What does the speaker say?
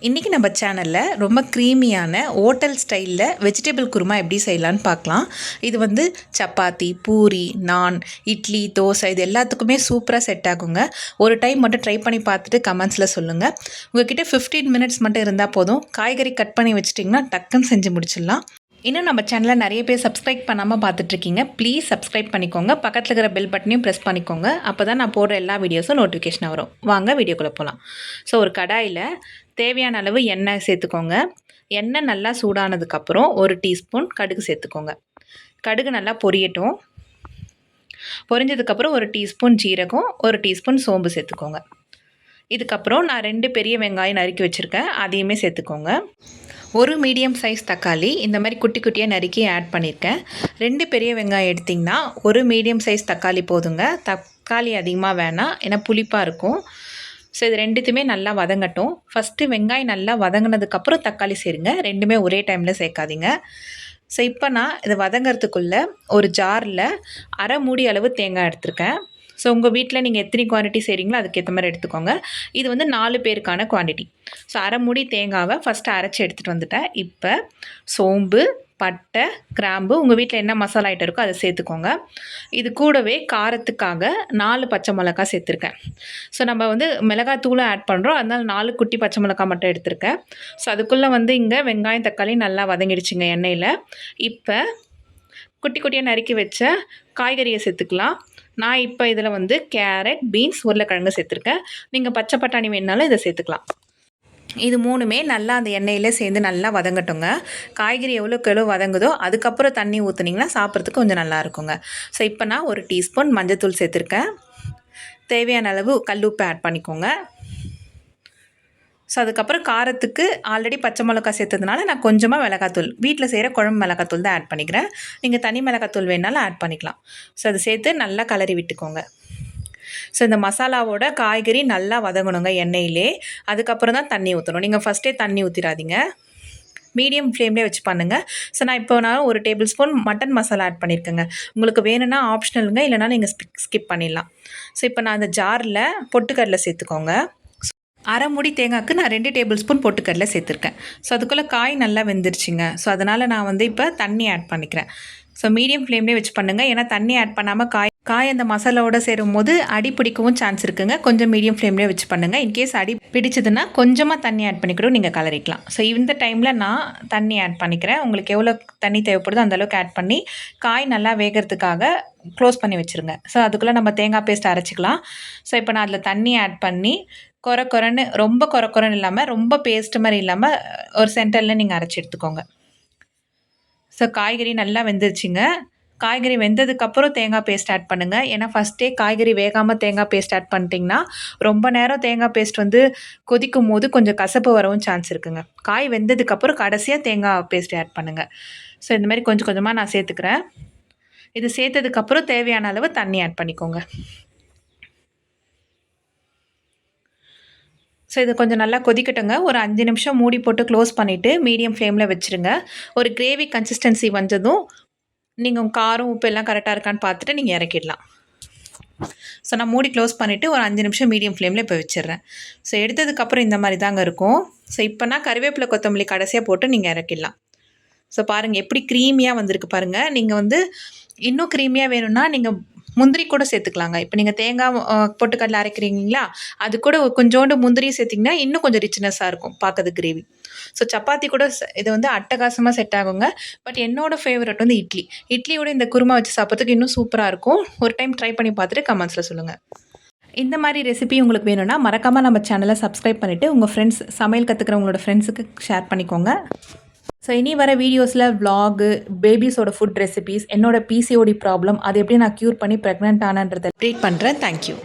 இன்றைக்கி நம்ம சேனலில் ரொம்ப க்ரீமியான ஹோட்டல் ஸ்டைலில் வெஜிடபிள் குருமா எப்படி செய்யலான்னு பார்க்கலாம். இது வந்து சப்பாத்தி, பூரி, நான், இட்லி, தோசை இது எல்லாத்துக்குமே சூப்பராக செட் ஆகுங்க. ஒரு டைம் மட்டும் ட்ரை பண்ணி பார்த்துட்டு கமெண்ட்ஸில் சொல்லுங்கள். உங்கள்கிட்ட 15 மினிட்ஸ் மட்டும் இருந்தால் போதும். காய்கறி கட் பண்ணி வச்சிட்டிங்கன்னா டக்குன்னு செஞ்சு முடிச்சிடலாம். இன்னும் நம்ம சேனலில் நிறைய பேர் சப்ஸ்கிரைப் பண்ணாமல் பார்த்துட்ருக்கீங்க. ப்ளீஸ் சப்ஸ்கிரைப் பண்ணிக்கோங்க. பக்கத்தில் இருக்கிற பெல் பட்டனையும் ப்ரெஸ் பண்ணிக்கோங்க. அப்போ தான் நான் போடுற எல்லா வீடியோஸும் நோட்டிஃபிகேஷன் வரும். வாங்க வீடியோக்குள்ளே போகலாம். ஸோ ஒரு கடாயில் தேவையான அளவு எண்ணெய் சேர்த்துக்கோங்க. எண்ணெய் நல்லா சூடானதுக்கப்புறம் 1 டீஸ்பூன் கடுகு சேர்த்துக்கோங்க. கடுகு நல்லா பொரியட்டும். பொரிஞ்சதுக்கப்புறம் 1 டீஸ்பூன் ஜீரகம், 1 டீஸ்பூன் சோம்பு சேர்த்துக்கோங்க. இதுக்கப்புறம் நான் 2 பெரிய வெங்காயம் நறுக்கி வச்சுருக்கேன், அதையுமே சேர்த்துக்கோங்க. 1 மீடியம் சைஸ் தக்காளி இந்த மாதிரி குட்டி குட்டியாக நறுக்கி ஆட் பண்ணியிருக்கேன். 2 பெரிய வெங்காயம் எடுத்திங்கன்னா 1 மீடியம் சைஸ் தக்காளி போதுங்க. தக்காளி அதிகமாக வேணாம், ஏன்னா புளிப்பாக இருக்கும். ஸோ இது ரெண்டுத்தையுமே நல்லா வதங்கட்டும். ஃபஸ்ட்டு வெங்காயம் நல்லா வதங்கினதுக்கப்புறம் தக்காளி சேருங்க. ரெண்டுமே ஒரே டைமில் சேர்க்காதீங்க. ஸோ இப்போ நான் இதை வதங்கிறதுக்குள்ளே ஒரு ஜாரில் 1/2 மூடி அளவு தேங்காய் எடுத்திருக்கேன். ஸோ உங்கள் வீட்டில் நீங்கள் எத்தனை குவான்டிட்டி செய்கிறீங்களோ அதுக்கேற்ற மாதிரி எடுத்துக்கோங்க. இது வந்து 4 பேருக்கான குவான்டிட்டி. ஸோ 1/2 மூடி தேங்காவை ஃபஸ்ட்டு அரைச்சி எடுத்துகிட்டு வந்துட்டேன். இப்போ சோம்பு, பட்டை, கிராம்பு, உங்கள் வீட்டில் என்ன மசாலா ஐட்டம் இருக்கோ அதை சேர்த்துக்கோங்க. இது கூடவே காரத்துக்காக 4 பச்சை மிளகா சேர்த்துருக்கேன். ஸோ நம்ம வந்து மிளகாத்தூளும் ஆட் பண்ணுறோம், அதனால் 4 குட்டி பச்சை மிளகா மட்டும் எடுத்திருக்கேன். ஸோ அதுக்குள்ளே வந்து இங்கே வெங்காயம் தக்காளி நல்லா வதங்கிடுச்சுங்க எண்ணெயில். இப்போ குட்டி குட்டியாக நறுக்கி வச்ச காய்கறியை சேர்த்துக்கலாம். நான் இப்போ இதில் வந்து கேரட், பீன்ஸ், உருளைக்கிழங்கு சேர்த்துருக்கேன். நீங்கள் பச்சை பட்டாணி வேணுனாலும் இதை சேர்த்துக்கலாம். இது 3மே நல்லா அந்த எண்ணெயில் சேர்ந்து நல்லா வதங்கட்டுங்க. காய்கறி எவ்வளோக்கு எவ்வளோ வதங்குதோ அதுக்கப்புறம் தண்ணி ஊற்றுனீங்கன்னா சாப்பிட்றதுக்கு கொஞ்சம் நல்லா இருக்குங்க. ஸோ இப்போ நான் 1 டீஸ்பூன் மஞ்சள்தூள் சேர்த்துருக்கேன். தேவையான அளவு கல்லுப்பு ஆட் பண்ணிக்கோங்க. ஸோ அதுக்கப்புறம் காரத்துக்கு ஆல்ரெடி பச்சை மிளகா சேர்த்ததுனால நான் கொஞ்சமாக மிளகாத்தூள், வீட்டில் செய்கிற குழம்பு மிளகாத்தூள் தான் ஆட் பண்ணிக்கிறேன். நீங்கள் தனி மிளகாத்தூள் வேணாலும் ஆட் பண்ணிக்கலாம். ஸோ அதை சேர்த்து நல்லா கலரி விட்டுக்கோங்க. ஸோ இந்த மசாலாவோட காய்கறி நல்லா வதங்கணுங்க எண்ணெயிலே. அதுக்கப்புறம் தான் தண்ணி ஊற்றணும். நீங்கள் ஃபஸ்ட்டே தண்ணி ஊற்றிடாதீங்க, மீடியம் ஃப்ளேம்லேயே வச்சு பண்ணுங்கள். ஸோ நான் 1 tablespoon mutton masala add பண்ணியிருக்கேங்க. உங்களுக்கு வேணும்னா ஆப்ஷனலுங்க, இல்லைனா நீங்கள் ஸ்கிப் பண்ணிடலாம். ஸோ இப்போ நான் அந்த ஜாரில் பொட்டுக்கடலை சேர்த்துக்கோங்க. 1/2 மூடி தேங்காய்க்கு நான் 2 டேபிள் ஸ்பூன் பொட்டுக்கடலை சேர்த்துருக்கேன். ஸோ அதுக்குள்ளே காய் நல்லா வெந்துருச்சுங்க. ஸோ அதனால் நான் வந்து இப்போ தண்ணி ஆட் பண்ணிக்கிறேன். ஸோ மீடியம் ஃப்ளேம்லேயே வச்சு பண்ணுங்கள், ஏன்னா தண்ணி ஆட் பண்ணாமல் காய் அந்த மசாலாவோட சேரும் போது அடி பிடிக்கவும் சான்ஸ் இருக்குங்க. கொஞ்சம் மீடியம் ஃப்ளேம்லேயே வச்சு பண்ணுங்கள். இன்கேஸ் அடி பிடிச்சதுன்னா கொஞ்சமாக தண்ணி ஆட் பண்ணிக்கூட நீங்கள் கலரிக்கலாம். ஸோ இந்த டைமில் நான் தண்ணி ஆட் பண்ணிக்கிறேன். உங்களுக்கு எவ்வளோ தண்ணி தேவைப்படுதோ அந்தளவுக்கு ஆட் பண்ணி காய் நல்லா வேகிறதுக்காக க்ளோஸ் பண்ணி வச்சுருங்க. ஸோ அதுக்குள்ளே நம்ம தேங்காய் பேஸ்ட் அரைச்சிக்கலாம். ஸோ இப்போ நான் அதில் தண்ணி ஆட் பண்ணி ரொம்ப கொரன்னு இல்லாமல் ரொம்ப பேஸ்ட் மாதிரி இல்லாமல் ஒரு சென்டரில் நீங்கள் அரைச்சி எடுத்துக்கோங்க. ஸோ காய்கறி நல்லா வெந்துருச்சுங்க. காய்கறி வெந்ததுக்கப்புறம் தேங்காய் பேஸ்ட் ஆட் பண்ணுங்கள். ஏன்னா ஃபஸ்ட்டே காய்கறி வேகாமல் தேங்காய் பேஸ்ட் ஆட் பண்ணிட்டிங்கன்னா ரொம்ப நேரம் தேங்காய் பேஸ்ட் வந்து கொதிக்கும் போது கொஞ்சம் கசப்பு வரவும் சான்ஸ் இருக்குங்க. காய் வெந்ததுக்கப்புறம் கடைசியாக தேங்காய் பேஸ்ட் ஆட் பண்ணுங்கள். ஸோ இந்த மாதிரி கொஞ்சம் கொஞ்சமாக நான் சேர்த்துக்கிறேன். இது சேர்த்ததுக்கப்புறம் தேவையான அளவு தண்ணி ஆட் பண்ணிக்கோங்க. ஸோ இது கொஞ்சம் நல்லா கொதிக்கட்டுங்க. ஒரு 5 நிமிஷம் மூடி போட்டு க்ளோஸ் பண்ணிவிட்டு மீடியம் ஃப்ளேமில் வச்சுருங்க. ஒரு கிரேவி கன்சிஸ்டன்சி வந்ததும் நீங்கள் காரம், உப்பு எல்லாம் கரெக்டாக இருக்கான்னு பார்த்துட்டு நீங்கள் இறக்கிடலாம். ஸோ நான் மூடி க்ளோஸ் பண்ணிவிட்டு ஒரு 5 நிமிஷம் மீடியம் ஃப்ளேமில் இப்போ வச்சிடுறேன். ஸோ எடுத்ததுக்கப்புறம் இந்த மாதிரி தாங்க இருக்கும். ஸோ இப்போ நான் கறிவேப்பிலை, கொத்தமல்லி கடைசியாக போட்டு நீங்கள் இறக்கிடலாம். ஸோ பாருங்கள் எப்படி க்ரீமியாக வந்திருக்கு பாருங்கள். நீங்கள் வந்து இன்னும் க்ரீமியாக வேணும்னா நீங்கள் முந்திரி கூட சேர்த்துக்கலாங்க. இப்போ நீங்கள் தேங்காய் பொட்டுக்கடலை அரைக்கிறீங்களா, அது கூட கொஞ்சோண்டு முந்திரியும் சேர்த்திங்கன்னா இன்னும் கொஞ்சம் ரிச்னஸாக இருக்கும் பார்க்கறது கிரேவி. ஸோ சப்பாத்தி கூட இது வந்து அட்டகாசமாக செட் ஆகுங்க. பட் என்னோடய ஃபேவரட் வந்து இட்லியோட இந்த குருமா வச்சு சாப்பிட்றதுக்கு இன்னும் சூப்பராக இருக்கும். ஒரு டைம் ட்ரை பண்ணி பார்த்துட்டு கமெண்ட்ஸில் சொல்லுங்கள். இந்த மாதிரி ரெசிபி உங்களுக்கு வேணும்னா மறக்காமல் நம்ம சேனலை சப்ஸ்கிரைப் பண்ணிவிட்டு உங்கள் ஃப்ரெண்ட்ஸ், சமையல் கற்றுக்கிறவங்களோட ஃப்ரெண்ட்ஸுக்கு ஷேர் பண்ணிக்கோங்க. ஸோ இனி வர வீடியோஸில் விலாகு, பேபிஸோட ஃபுட் ரெசிபீஸ், என்னோட PCOD ப்ராப்ளம், அது எப்படி நான் க்யூர் பண்ணி ப்ரெக்னென்ட் ஆனன்றதை ட்ரீட் பண்ணுறேன். தேங்க்யூ.